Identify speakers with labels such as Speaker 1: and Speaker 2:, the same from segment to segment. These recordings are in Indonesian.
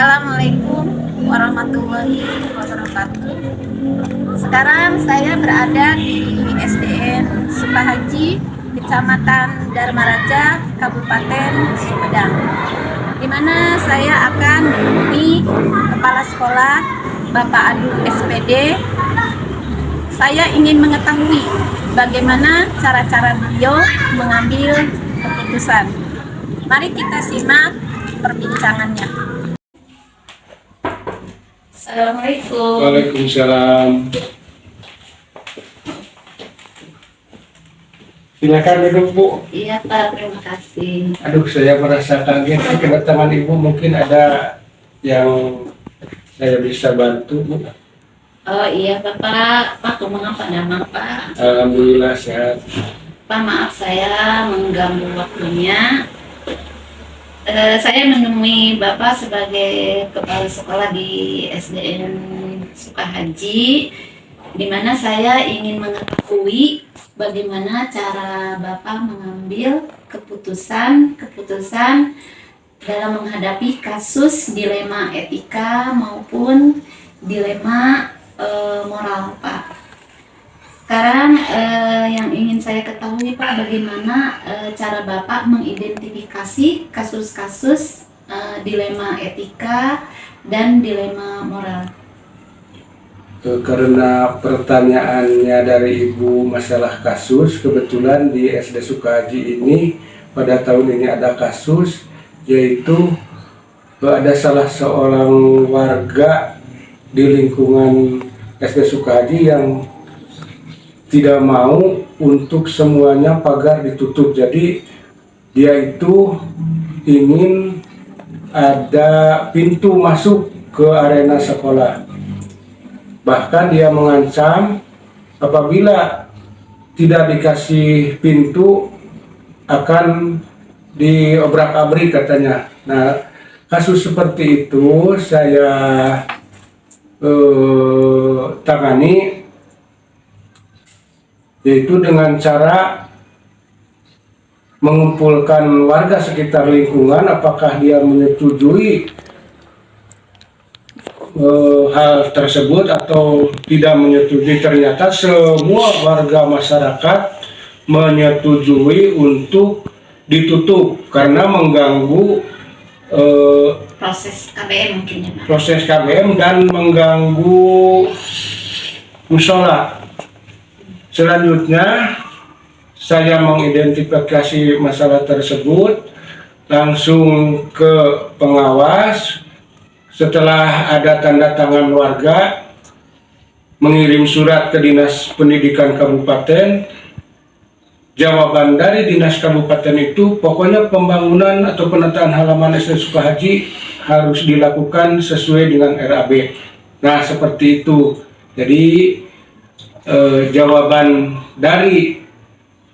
Speaker 1: Assalamualaikum warahmatullahi wabarakatuh. Sekarang saya berada di SDN Sukahaji, Kecamatan Dharma Raja, Kabupaten Sumedang, di mana saya akan menemui Kepala Sekolah Bapak Adu SPD. Saya ingin mengetahui bagaimana cara-cara beliau mengambil keputusan. Mari kita simak perbincangannya. Assalamualaikum.
Speaker 2: Waalaikumsalam. Silakan duduk, Bu.
Speaker 1: Iya Pak, terima kasih.
Speaker 2: Aduh, saya merasa kaget kedatangan Ibu. Mungkin ada yang saya bisa bantu, Bu.
Speaker 1: Oh iya Bapak, Pak mengapa nama Pak?
Speaker 2: Alhamdulillah sehat.
Speaker 1: Pak, maaf saya mengganggu waktunya. Saya menemui Bapak sebagai kepala sekolah di SDN Sukahaji, di mana saya ingin mengetahui bagaimana cara Bapak mengambil keputusan dalam menghadapi kasus dilema etika maupun dilema moral, Pak. Sekarang yang ingin saya ketahui Pak, bagaimana cara Bapak mengidentifikasi kasus-kasus dilema etika dan dilema moral?
Speaker 2: Karena pertanyaannya dari Ibu masalah kasus, kebetulan di SD Sukahaji ini pada tahun ini ada kasus, yaitu ada salah seorang warga di lingkungan SD Sukahaji yang tidak mau untuk semuanya pagar ditutup. Jadi dia itu ingin ada pintu masuk ke arena sekolah. Bahkan dia mengancam apabila tidak dikasih pintu akan diobrak-abrik katanya. Nah, kasus seperti itu saya tangani, yaitu dengan cara mengumpulkan warga sekitar lingkungan apakah dia menyetujui hal tersebut atau tidak menyetujui. Ternyata semua warga masyarakat menyetujui untuk ditutup karena mengganggu
Speaker 1: Proses KBM mungkin ya Pak?
Speaker 2: Proses KBM dan mengganggu musola. Selanjutnya, saya mengidentifikasi masalah tersebut, langsung ke pengawas. Setelah ada tanda tangan warga, mengirim surat ke Dinas Pendidikan Kabupaten. Jawaban dari Dinas Kabupaten itu, pokoknya pembangunan atau penataan halaman SD Sukahaji harus dilakukan sesuai dengan RAB. Nah, seperti itu. Jadi, jawaban dari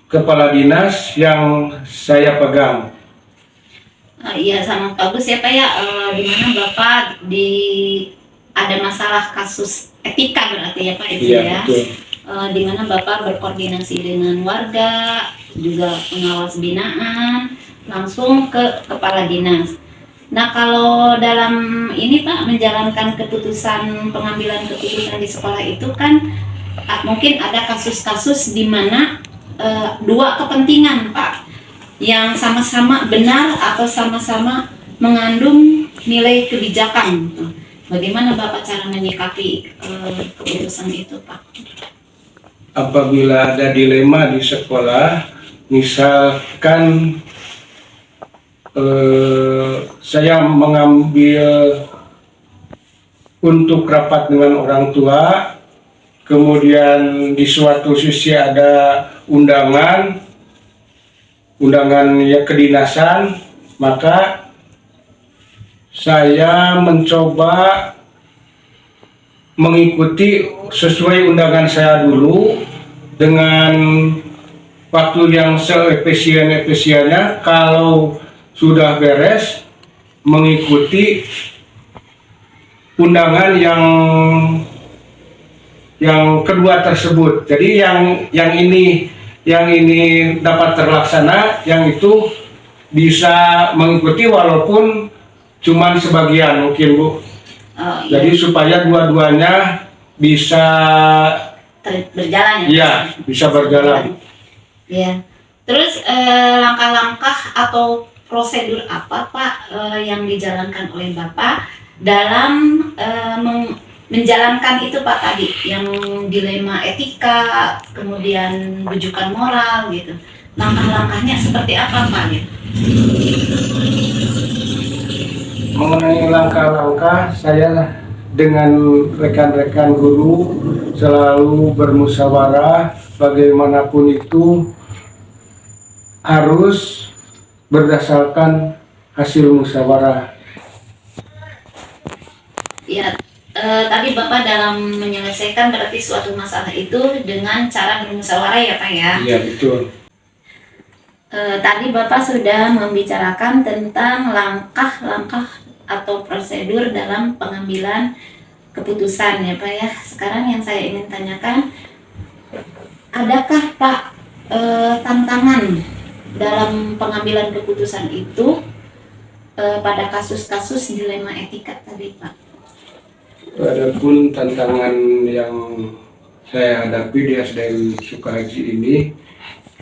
Speaker 2: kepala dinas yang saya pegang.
Speaker 1: Iya, sangat bagus ya Pak ya. Di mana Bapak ada masalah kasus etika berarti ya Pak itu
Speaker 2: Iya,
Speaker 1: ya.
Speaker 2: betul.
Speaker 1: Di mana Bapak berkoordinasi dengan warga, juga pengawas binaan, langsung ke kepala dinas. Nah, kalau dalam ini Pak menjalankan pengambilan keputusan di sekolah itu kan mungkin ada kasus-kasus di mana dua kepentingan Pak yang sama-sama benar atau sama-sama mengandung nilai kebijakan. Bagaimana Bapak cara menyikapi keputusan itu Pak?
Speaker 2: Apabila ada dilema di sekolah, misalkan saya mengambil untuk rapat dengan orang tua, kemudian di suatu sisi ada undangan ya kedinasan, maka saya mencoba mengikuti sesuai undangan saya dulu dengan waktu yang seefisien-efisiennya. Kalau sudah beres, mengikuti undangan yang kedua tersebut. Jadi yang ini dapat terlaksana, yang itu bisa mengikuti walaupun cuman sebagian mungkin Bu.
Speaker 1: Oh, iya.
Speaker 2: Jadi supaya dua-duanya bisa
Speaker 1: Berjalan ya.
Speaker 2: Iya, bisa berjalan.
Speaker 1: Iya. Terus langkah-langkah atau prosedur apa Pak yang dijalankan oleh Bapak dalam menjalankan itu Pak tadi yang dilema etika, kemudian rujukan moral gitu. Langkah-langkahnya seperti apa Pak? Gitu?
Speaker 2: Mengenai langkah-langkah, saya dengan rekan-rekan guru selalu bermusyawarah, bagaimanapun itu harus berdasarkan hasil musyawarah.
Speaker 1: Ya, tadi Bapak dalam menyelesaikan berarti suatu masalah itu dengan cara bermusyawarah ya Pak ya?
Speaker 2: Iya, betul.
Speaker 1: Tadi Bapak sudah membicarakan tentang langkah-langkah atau prosedur dalam pengambilan keputusan ya Pak ya. Sekarang yang saya ingin tanyakan, adakah Pak tantangan dalam pengambilan keputusan itu pada kasus-kasus dilema etika tadi Pak?
Speaker 2: Adapun tantangan yang saya hadapi di SDN Sukahaji ini,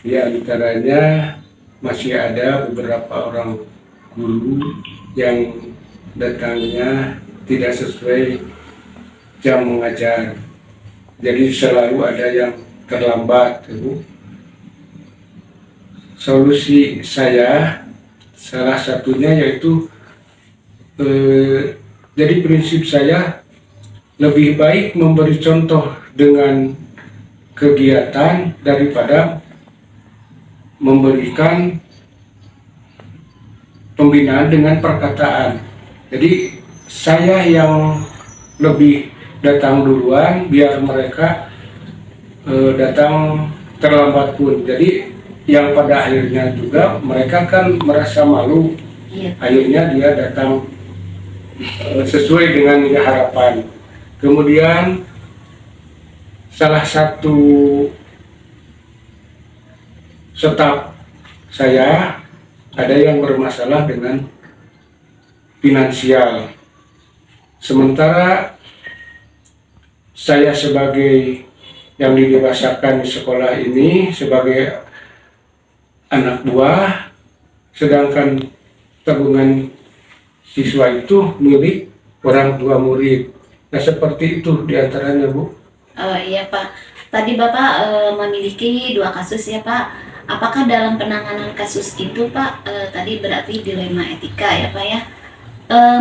Speaker 2: di antaranya masih ada beberapa orang guru yang datangnya tidak sesuai jam mengajar. Jadi selalu ada yang terlambat. Solusi saya salah satunya yaitu jadi prinsip saya lebih baik memberi contoh dengan kegiatan daripada memberikan pembinaan dengan perkataan. Jadi saya yang lebih datang duluan biar mereka datang terlambat pun. Jadi yang pada akhirnya juga mereka kan merasa malu.
Speaker 1: Iya.
Speaker 2: Akhirnya dia datang sesuai dengan harapan. Kemudian salah satu staf saya ada yang bermasalah dengan finansial. Sementara saya sebagai yang didewasakan di sekolah ini sebagai anak buah, sedangkan tabungan siswa itu milik orang tua murid. Nah seperti itu diantaranya Bu.
Speaker 1: Iya Pak, tadi Bapak memiliki 2 kasus ya Pak. Apakah dalam penanganan kasus itu Pak, tadi berarti dilema etika ya Pak ya,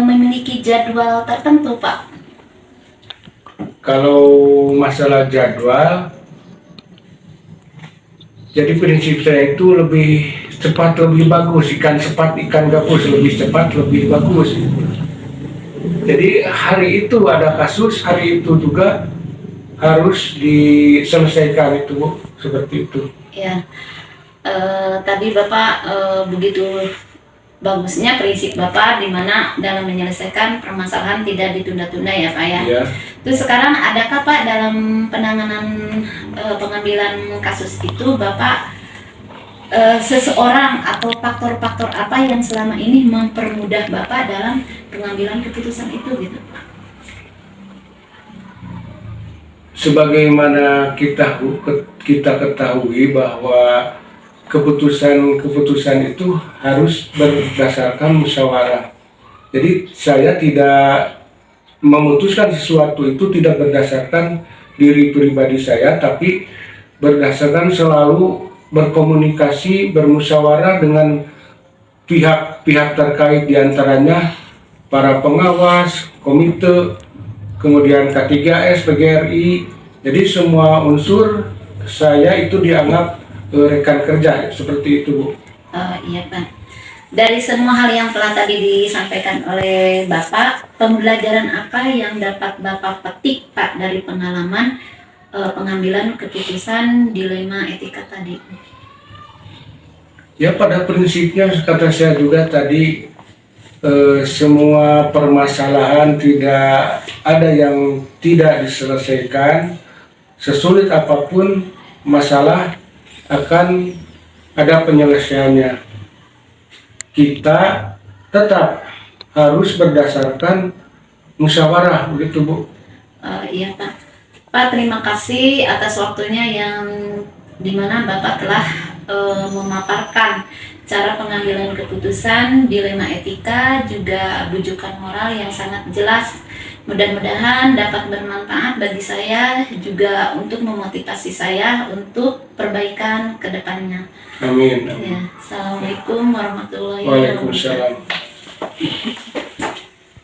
Speaker 1: memiliki jadwal tertentu Pak?
Speaker 2: Kalau masalah jadwal, jadi prinsip saya itu lebih cepat lebih bagus, ikan cepat ikan gabus, lebih cepat lebih bagus. Jadi hari itu ada kasus, hari itu juga harus diselesaikan itu Bu, seperti itu.
Speaker 1: Ya, tadi Bapak begitu bagusnya prinsip Bapak di mana dalam menyelesaikan permasalahan tidak ditunda-tunda ya Pak ya.
Speaker 2: Ya.
Speaker 1: Terus sekarang adakah Pak dalam penanganan pengambilan kasus itu Bapak seseorang atau faktor-faktor apa yang selama ini mempermudah Bapak dalam pengambilan keputusan itu gitu Pak?
Speaker 2: Sebagaimana kita ketahui bahwa keputusan itu harus berdasarkan musyawarah. Jadi saya tidak memutuskan sesuatu itu tidak berdasarkan diri pribadi saya, tapi berdasarkan selalu berkomunikasi, bermusyawarah dengan pihak-pihak terkait, diantaranya para pengawas, komite, kemudian K3S, PGRI. Jadi semua unsur saya itu dianggap rekan kerja, seperti itu Bu.
Speaker 1: Iya Pak. Dari semua hal yang telah tadi disampaikan oleh Bapak, pembelajaran apa yang dapat Bapak petik Pak dari pengalaman pengambilan keputusan dilema etika tadi?
Speaker 2: Ya pada prinsipnya kata saya juga tadi semua permasalahan tidak ada yang tidak diselesaikan. Sesulit apapun masalah akan ada penyelesaiannya. Kita tetap harus berdasarkan musyawarah, begitu Bu.
Speaker 1: Iya Pak. Pak, terima kasih atas waktunya yang dimana Bapak telah memaparkan cara pengambilan keputusan, dilema etika, juga bujukan moral yang sangat jelas. Mudah-mudahan dapat bermanfaat bagi saya juga untuk memotivasi saya untuk perbaikan ke depannya.
Speaker 2: Amin.
Speaker 1: Ya, Assalamualaikum warahmatullahi wabarakatuh.
Speaker 2: Waalaikumsalam.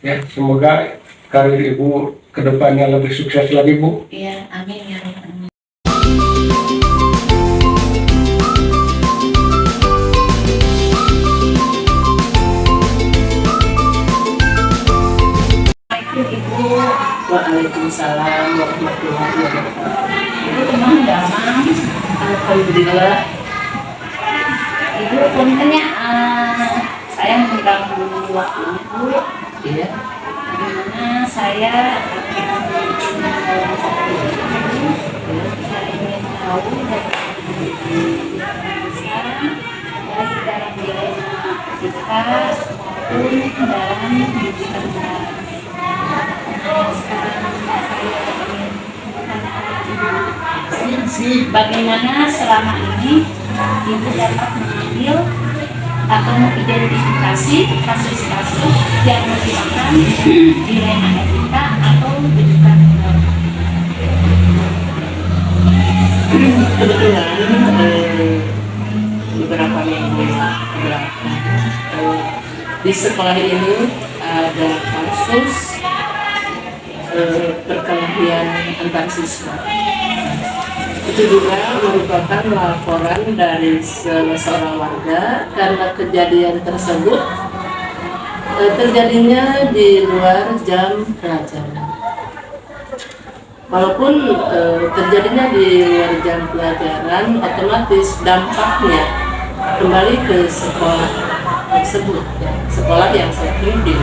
Speaker 2: Ya, semoga karir Ibu ke depannya lebih sukses lagi Bu.
Speaker 1: Iya, amin ya Rabbal alamin. Ibu,
Speaker 3: Waalaikumsalam warahmatullahi wabarakatuh.
Speaker 1: Ibu teman damang.
Speaker 3: Alhamdulillah.
Speaker 1: Ibu puntennya saya mengganggu waktunya Bu.
Speaker 3: Iya.
Speaker 1: Dimana saya akan dalam satu ini, saya ingin tahu dari besar baik dalam dilema etika maupun dalam pendidikan moral. Sekarang saya ingin bertanya, bagaimana selama ini Ibu dapat mengambil atau mengidentifikasi kasus-kasus yang merupakan dilema etika atau bujukan moral?
Speaker 3: Kebetulan beberapa minggu belakang di sekolah ini ada kasus perkelahian antar siswa. Itu juga merupakan laporan dari seorang warga karena kejadian tersebut terjadinya di luar jam pelajaran. Walaupun terjadinya di luar jam pelajaran, otomatis dampaknya kembali ke sekolah tersebut, ya, sekolah yang saya pimpin.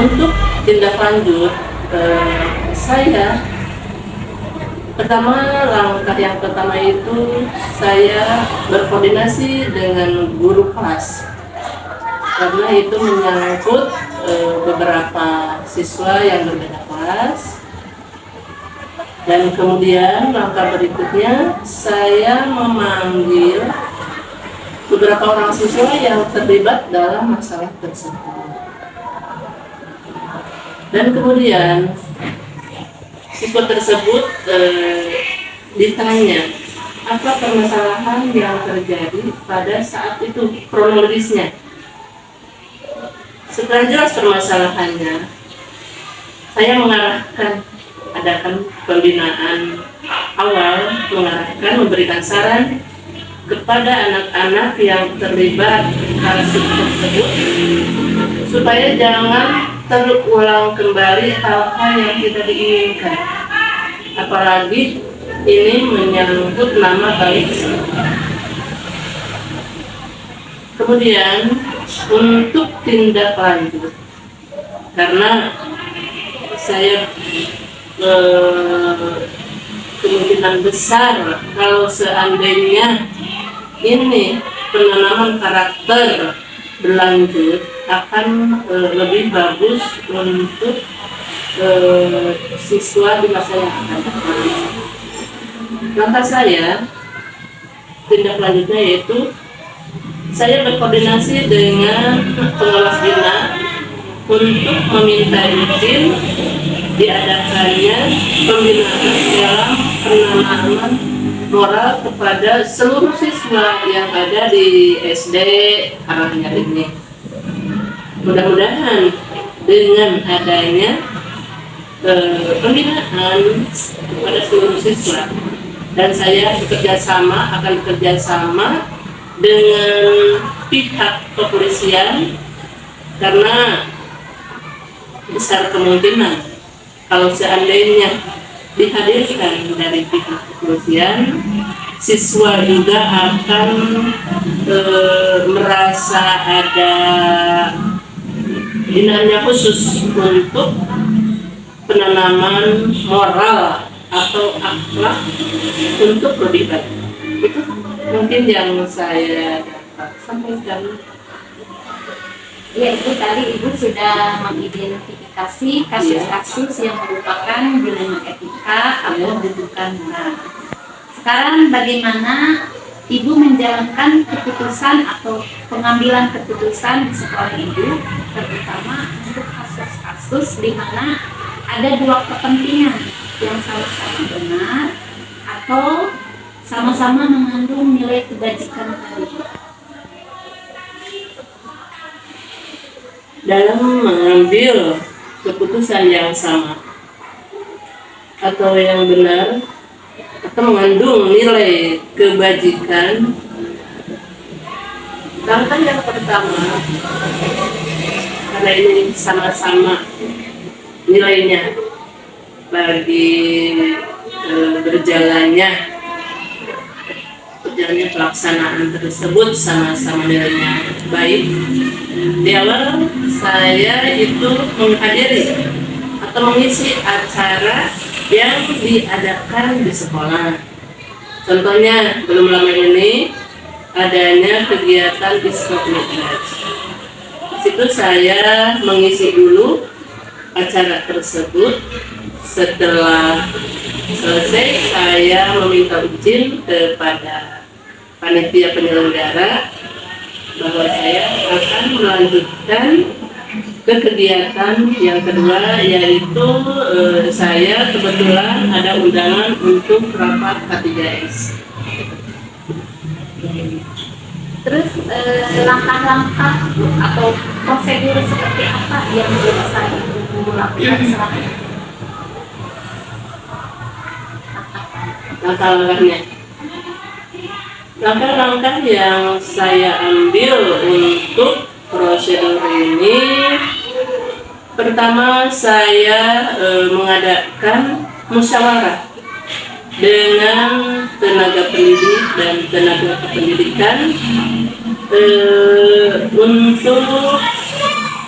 Speaker 3: Untuk tindak lanjut, saya langkah yang pertama itu saya berkoordinasi dengan guru kelas karena itu menyangkut beberapa siswa yang berbeda kelas. Dan kemudian langkah berikutnya saya memanggil beberapa orang siswa yang terlibat dalam masalah tersebut. Dan kemudian siswa tersebut ditanya apa permasalahan yang terjadi pada saat itu, kronologisnya. Setelah jelas permasalahannya, saya mengarahkan, adakan pembinaan awal, memberikan saran kepada anak-anak yang terlibat kasus tersebut supaya jangan terulang kembali hal-hal yang tidak diinginkan, apalagi ini menyangkut nama baik sekolah. Kemudian untuk tindak lanjut, karena saya kemungkinan besar kalau seandainya ini penanaman karakter berlanjut akan lebih bagus untuk siswa di masa yang akan datang. Langkah saya tindak lanjutnya yaitu saya berkoordinasi dengan pengawas bina untuk meminta izin diadakannya pembinaan dalam penanaman moral kepada seluruh siswa yang ada di SD Karanganyar ini. Mudah-mudahan dengan adanya pembinaan kepada seluruh siswa, dan saya akan bekerja sama dengan pihak kepolisian karena besar kemungkinan kalau seandainya dihadirkan dari pihak kepolisian, siswa juga akan merasa ada binaannya khusus untuk penanaman moral atau akhlak untuk lebih baik. Itu mungkin yang saya dapat sampaikan.
Speaker 1: Ya, itu tadi Ibu sudah mengidentifikasi kasus-kasus yang merupakan dilema etika atau dudukan moral. Sekarang bagaimana Ibu menjalankan keputusan atau pengambilan keputusan di sekolah Ibu, terutama untuk kasus-kasus di mana ada dua kepentingan yang sama-sama benar atau sama-sama mengandung nilai kebajikan tadi.
Speaker 3: Dalam mengambil keputusan yang sama atau yang benar atau mengandung nilai kebajikan, langkah yang pertama, karena ini sama-sama nilainya bagi berjalannya pelaksanaan tersebut sama-sama nilainya baik. Di awal saya itu menghadiri atau mengisi acara yang diadakan di sekolah. Contohnya belum lama ini adanya kegiatan Diskot Mi'raj. Di situ saya mengisi dulu acara tersebut. Setelah selesai saya meminta izin kepada panitia penyelenggara bahwa saya akan melanjutkan ke kegiatan yang kedua, yaitu saya kebetulan ada undangan untuk rapat K3S.
Speaker 1: Terus langkah-langkah atau prosedur seperti apa yang bisa Ibu lakukan selama ini?
Speaker 3: Langkah-langkah yang saya ambil untuk prosedur ini, pertama saya mengadakan musyawarah dengan tenaga pendidik dan tenaga kependidikan untuk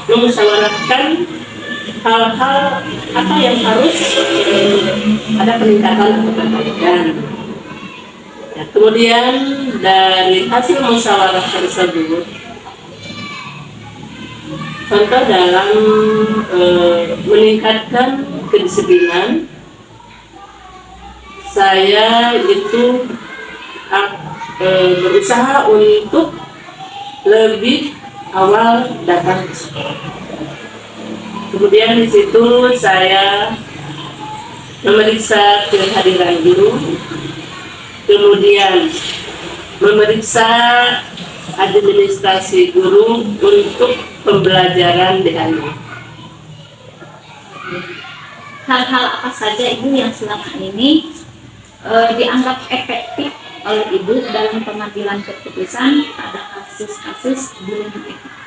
Speaker 3: memusyawarahkan hal-hal apa yang harus ada peningkatan atau perbaikan. Ya, kemudian dari hasil musyawarah tersebut, contoh dalam meningkatkan kedisiplinan, saya itu berusaha untuk lebih awal datang ke sekolah. Kemudian di situ saya memeriksa kehadiran guru, kemudian memeriksa administrasi guru untuk pembelajaran DHI.
Speaker 1: Hal-hal apa saja Ibu yang selama ini dianggap efektif oleh Ibu dalam pengambilan keputusan pada kasus-kasus dilema etika?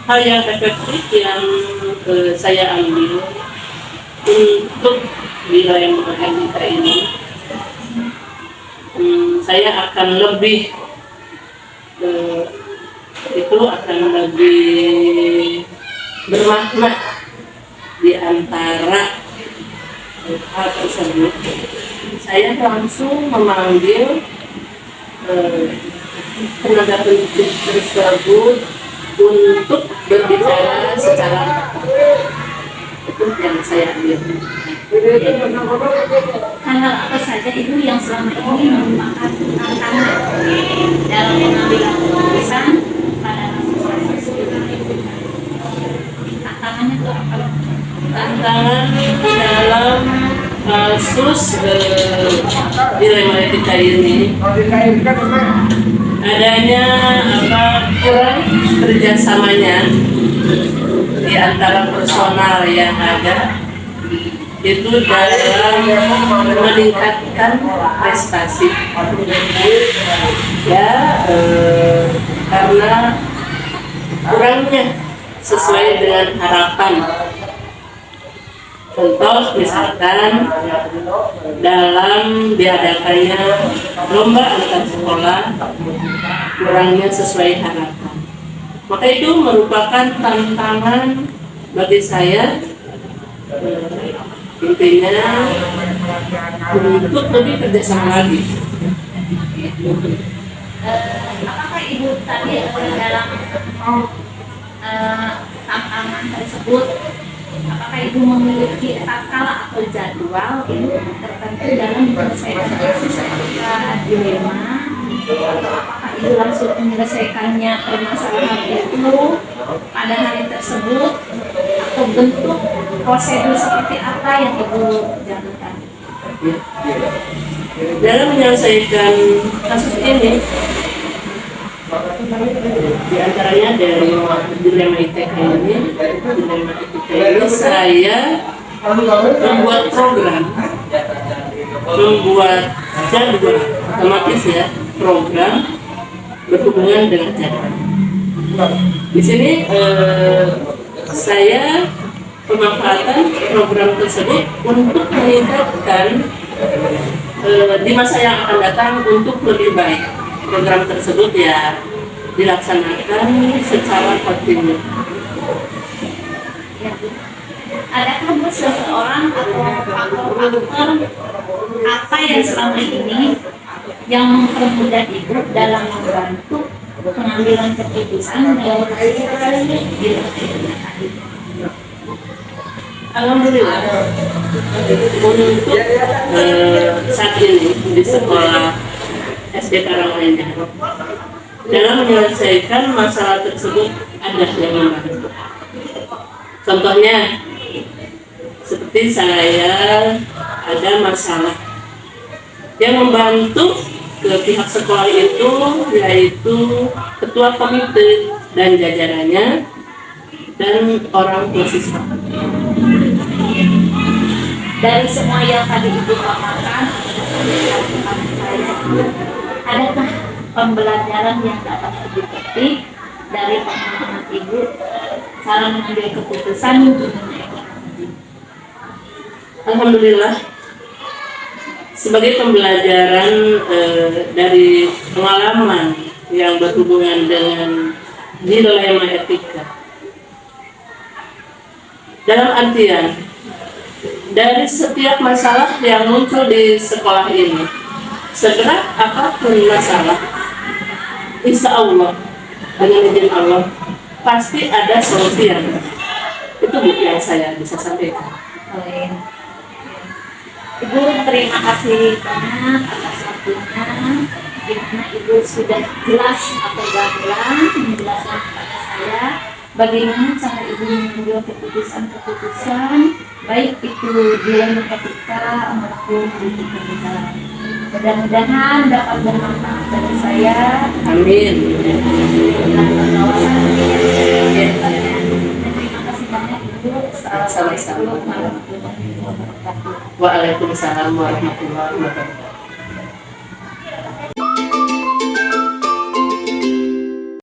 Speaker 3: Hal yang efektif yang saya ambil untuk dilema etika ini, saya akan lebih bermakna di antara hal tersebut. Saya langsung memanggil tenaga pendidik tersebut untuk berbicara secara itu yang saya ambil.
Speaker 1: Hal-hal apa saja Ibu yang selama ini merupakan tantangan dalam pengambilan keputusan pada kasus-kasus dilema etika? Tantangannya itu apa?
Speaker 3: Tantangan dalam kasus dilema etika ini adanya kurang kerjasamanya di antara personal yang ada itu dalam meningkatkan prestasi ya, karena kurangnya sesuai dengan harapan. Contoh misalkan dalam diadakannya lomba antar sekolah kurangnya sesuai harapan, maka itu merupakan tantangan bagi saya, intinya untuk lebih kerjasama lagi.
Speaker 1: Ibu tadi dalam tantangan tersebut, apakah Ibu memiliki takala atau jadwal Ibu tertentu dalam menyelesaikan kasus ketika dilema? Apakah Ibu langsung menyelesaikannya permasalahan itu pada hari tersebut, atau bentuk prosedur seperti apa yang Ibu jalankan?
Speaker 3: Dalam menyelesaikan kasus ini, di antaranya dari dilema ITK ini saya membuat program, membuat jadwal otomatis ya, program berhubungan dengan jadwal. Di sini saya pemanfaatan program tersebut untuk meningkatkan di masa yang akan datang untuk lebih baik. Program tersebut ya dilaksanakan secara kontinu.
Speaker 1: Ya, Bu. Adakah Bu seseorang atau faktor-faktor apa yang selama ini yang mempermudah Ibu dalam membantu pengambilan keputusan dalam kasus di tadi?
Speaker 3: Alhamdulillah untuk saat ini di sekolah SD Karanganyar dalam menyelesaikan masalah tersebut ada yang membantu. Contohnya seperti saya ada masalah yang membantu ke pihak sekolah itu, yaitu ketua komite dan jajarannya dan orang tua siswa.
Speaker 1: Dari semua yang tadi Ibu paparkan, adakah pembelajaran yang dapat Ibu petik dari pengalaman Ibu cara mengambil keputusan?
Speaker 3: Alhamdulillah, sebagai pembelajaran dari pengalaman yang berhubungan dengan dilema etika, dalam artian dari setiap masalah yang muncul di sekolah ini, seberat apapun masalah, insya Allah dengan izin Allah pasti ada solusi yang itu yang saya bisa sampaikan.
Speaker 1: Ibu terima kasih banyak atas waktunya, di mana Ibu sudah jelas atau gamblang menjelaskan kepada saya bagaimana cara Ibu mengambil keputusan-keputusan, baik itu dilema etika maupun etika. Mudah-mudahan dapat bermanfaat bagi saya.
Speaker 3: Amin.
Speaker 1: Dan berkawasan. Terima kasih banyak Ibu. Assalamualaikum warahmatullahi wabarakatuh.
Speaker 3: Waalaikumsalam warahmatullahi wabarakatuh.